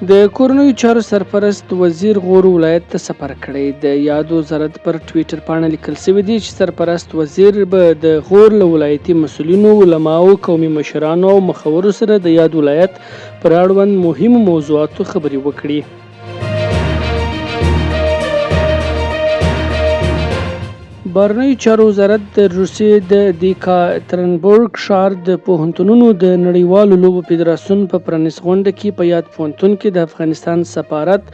د کورنیو چارو سرپرست وزیر غور ولایت ته سفر کړی. د یاد وزارت پر ټویټر پاڼه لیکل شوي دي چې سرپرست وزیر به د غور له ولایتي مسؤلینو، علماو، قومي مشرانو او مخورو سره د یاد ولایت پر اړوند مهمو موضوعاتو خبرې وکړي. بهرنیو چارو وزارت د روسیې د یکاترینبورګ ښار د پوهنتونونو د نړیوالو لوبو فدراسیون په پرانیست غونډه کې په یاد پوهنتون کې د افغانستان سفارت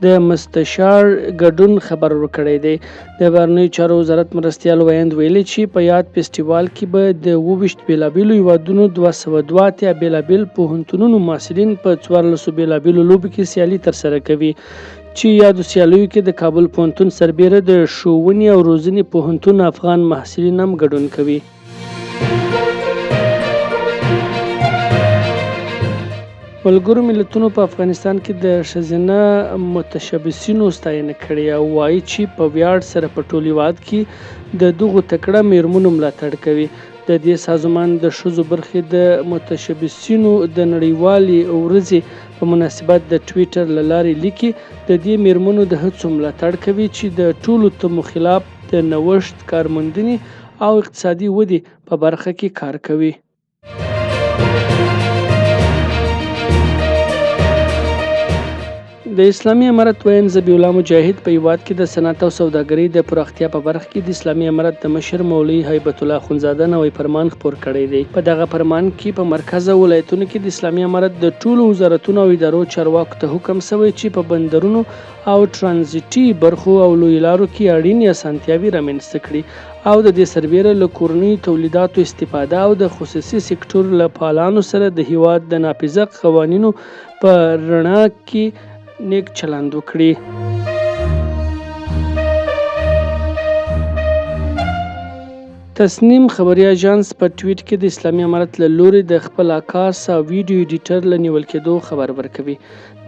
د مستشار ګډون خبر ورکړی دی. د بهرنیو چارو وزارت مرستیال ویاند ویلي چې په یاد فستیوال کې به د 22 بېلابېلو هیوادونو 282 بېلابېل پوهنتونونو محصلین په 14 بېلابېلو لوبو کې سیالي ترسره کوي، چې یادو سیالیو کې د کابل پوهنتون سربیره د ښوونې او روزنې پوهنتون افغان محصلین هم ګډون کوي. ملګرو ملتونو په افغانستان کې د ښځینه متشبثینو ستاینه کړې او وایي چې په ویاړ سره په ټول هیواد کې د دغو تکړه میرمنو ملاتړ کوي. د دې سازمان د ښځو برخې د متشبثینو د نړیوالې ورځې په مناسبت د ټویټر له لارې لیکي د دې میرمنو د هڅو ملاتړ کوي چې د ټولو تمو خلاف د نوښت، کارموندنې او اقتصادي ودې په برخه کې کار کوي. د اسلامي امارت ویاند ذبیح الله مجاهد په هیواد کې د صنعت او سوداګرۍ د پراختیا په برخه کې د اسلامي امارت د مشر مولوي هیبت الله اخندزاده نوی فرمان خپور کړی دی. په دغه فرمان کې په مرکز او ولایتونو کې د اسلامي امارت د ټولو وزارتونو او ادارو چارواکو ته حکم شوی چې په بندرونو او ترانزیټي برخو او لویو لارو کې اړینې اسانتیاوې رامنځته کړي او د دې سربیره له کورنیو تولیداتو استفاده او د خصوصي سکتور له فعالانو سره د هیواد د نافذه قوانینو په رڼا کې نیک چلند وکړي. تسنیم خبري اژانس په ټویټ کې د اسلامي امارت له لوري د خپل عکاس او ویډیو ایډیټر له نیول کېدو خبر ورکوي.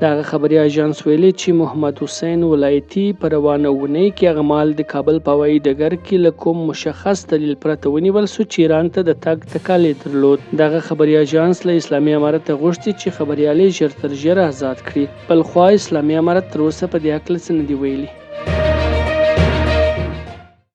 دغه خبري اژانس ویلي چې محمد حسین ولایتي په روانه اونۍ کې هغه مهال د کابل په هوایي ډګر کې له کوم مشخص دلیل پرته ونیول سو چې ایران ته د تګ تکل درلود. دغه خبري اژانس له اسلامي امارت غوښتي چې خبريالي ژر تر ژره آزاد کړي. بل خوا اسلامي امارت تر اوسه په دې هکله څه نه دي ویلي.